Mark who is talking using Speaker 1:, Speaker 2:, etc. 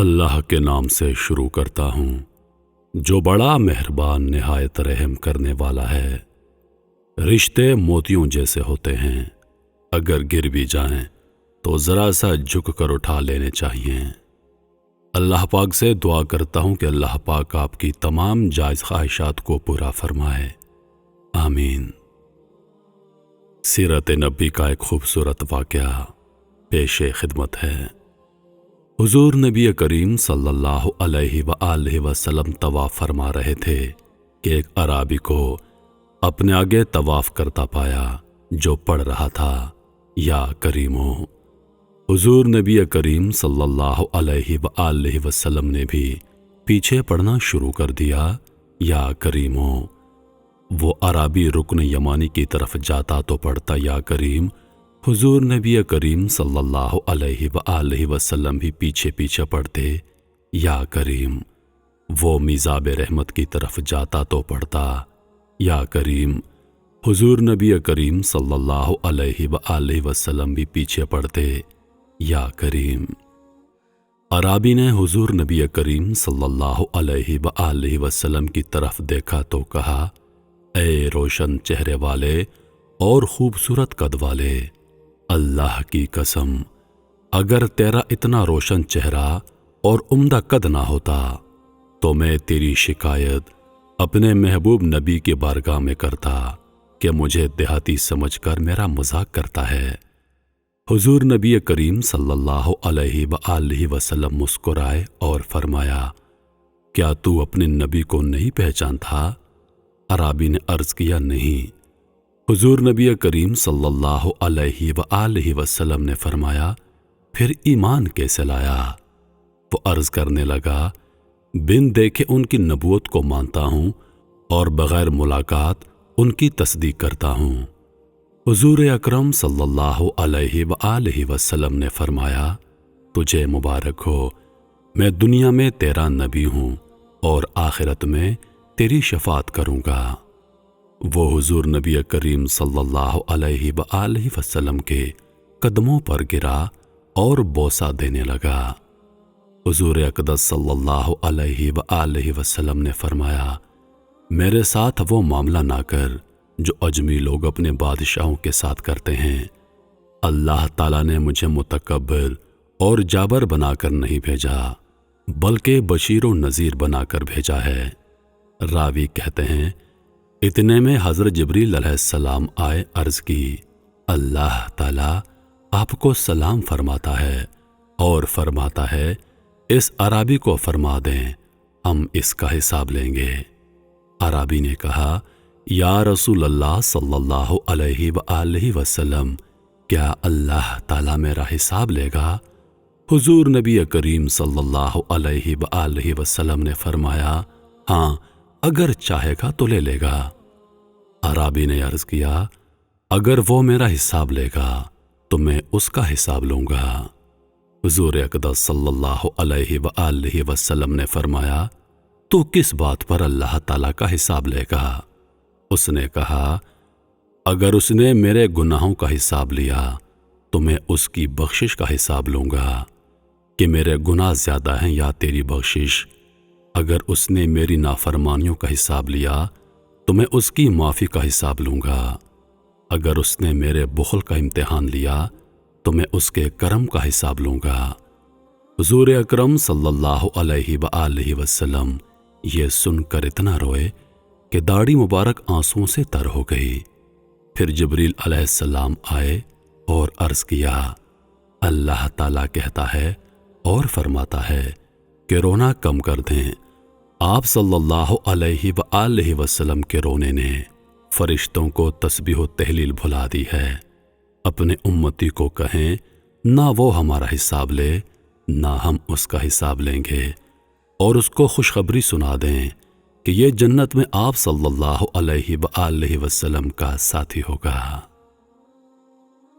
Speaker 1: اللہ کے نام سے شروع کرتا ہوں جو بڑا مہربان نہایت رحم کرنے والا ہے۔ رشتے موتیوں جیسے ہوتے ہیں، اگر گر بھی جائیں تو ذرا سا جھک کر اٹھا لینے چاہیے۔ اللہ پاک سے دعا کرتا ہوں کہ اللہ پاک آپ کی تمام جائز خواہشات کو پورا فرمائے، آمین۔ سیرت نبی کا ایک خوبصورت واقعہ پیش خدمت ہے۔ حضور نبی کریم صلی اللہ علیہ وآلہ وسلم طواف فرما رہے تھے کہ ایک اعرابی کو اپنے آگے طواف کرتا پایا جو پڑھ رہا تھا، یا کریمو۔ حضور نبی کریم صلی اللہ علیہ وآلہ وسلم نے بھی پیچھے پڑھنا شروع کر دیا، یا کریمو۔ وہ اعرابی رکن یمانی کی طرف جاتا تو پڑھتا یا کریم۔ حضور نبی کریم صلی اللہ علیہ وآلہ وسلم بھی پیچھے پیچھے پڑھتے، یا کریم۔ وہ میزاب رحمت کی طرف جاتا تو پڑھتا، یا کریم۔ حضور نبی کریم صلی اللہ علیہ وآلہ وسلم بھی پیچھے پڑھتے، یا کریم۔ اعرابی نے حضور نبی کریم صلی اللہ علیہ وآلہ وسلم کی طرف دیکھا تو کہا، اے روشن چہرے والے اور خوبصورت قد والے، اللہ کی قسم، اگر تیرا اتنا روشن چہرہ اور عمدہ قد نہ ہوتا تو میں تیری شکایت اپنے محبوب نبی کی بارگاہ میں کرتا کہ مجھے دیہاتی سمجھ کر میرا مذاق کرتا ہے۔ حضور نبی کریم صلی اللہ علیہ وآلہ وسلم مسکرائے اور فرمایا، کیا تو اپنے نبی کو نہیں پہچانتا؟ اعرابی نے عرض کیا، نہیں۔ حضور نبی کریم صلی اللہ علیہ وآلہ وسلم نے فرمایا، پھر ایمان کیسے لایا؟ وہ عرض کرنے لگا، بن دیکھے ان کی نبوت کو مانتا ہوں اور بغیر ملاقات ان کی تصدیق کرتا ہوں۔ حضور اکرم صلی اللہ علیہ وآلہ وسلم نے فرمایا، تجھے مبارک ہو، میں دنیا میں تیرا نبی ہوں اور آخرت میں تیری شفاعت کروں گا۔ وہ حضور نبی کریم صلی اللہ علیہ وآلہ وسلم کے قدموں پر گرا اور بوسہ دینے لگا۔ حضور اقدس صلی اللہ علیہ وآلہ وسلم نے فرمایا، میرے ساتھ وہ معاملہ نہ کر جو اجمی لوگ اپنے بادشاہوں کے ساتھ کرتے ہیں۔ اللہ تعالیٰ نے مجھے متکبر اور جابر بنا کر نہیں بھیجا، بلکہ بشیر و نذیر بنا کر بھیجا ہے۔ راوی کہتے ہیں، اتنے میں حضرت جبریل علیہ السلام آئے، عرض کی، اللہ تعالیٰ آپ کو سلام فرماتا ہے اور فرماتا ہے اس اعرابی کو فرما دیں ہم اس کا حساب لیں گے۔ اعرابی نے کہا، یا رسول اللہ صلی اللہ علیہ وآلہ وسلم، کیا اللہ تعالیٰ میرا حساب لے گا؟ حضور نبی کریم صلی اللہ علیہ وآلہ وسلم نے فرمایا، ہاں، اگر چاہے گا تو لے لے گا۔ اعرابی نے عرض کیا، اگر وہ میرا حساب لے گا تو میں اس کا حساب لوں گا۔ حضور اقدس صلی اللہ علیہ وآلہ وسلم نے فرمایا، تو کس بات پر اللہ تعالیٰ کا حساب لے گا؟ اس نے کہا، اگر اس نے میرے گناہوں کا حساب لیا تو میں اس کی بخشش کا حساب لوں گا کہ میرے گناہ زیادہ ہیں یا تیری بخشش۔ اگر اس نے میری نافرمانیوں کا حساب لیا تو میں اس کی معافی کا حساب لوں گا۔ اگر اس نے میرے بخل کا امتحان لیا تو میں اس کے کرم کا حساب لوں گا۔ حضور اکرم صلی اللہ علیہ وآلہ وسلم یہ سن کر اتنا روئے کہ داڑھی مبارک آنسوؤں سے تر ہو گئی۔ پھر جبریل علیہ السلام آئے اور عرض کیا، اللہ تعالیٰ کہتا ہے اور فرماتا ہے کہ رونا کم کر دیں۔ آپ صلی اللہ علیہ وآلہ وسلم کے رونے نے فرشتوں کو تسبیح و تہلیل بھلا دی ہے۔ اپنے امتی کو کہیں، نہ وہ ہمارا حساب لے نہ ہم اس کا حساب لیں گے، اور اس کو خوشخبری سنا دیں کہ یہ جنت میں آپ صلی اللہ علیہ وآلہ وسلم کا ساتھی ہوگا۔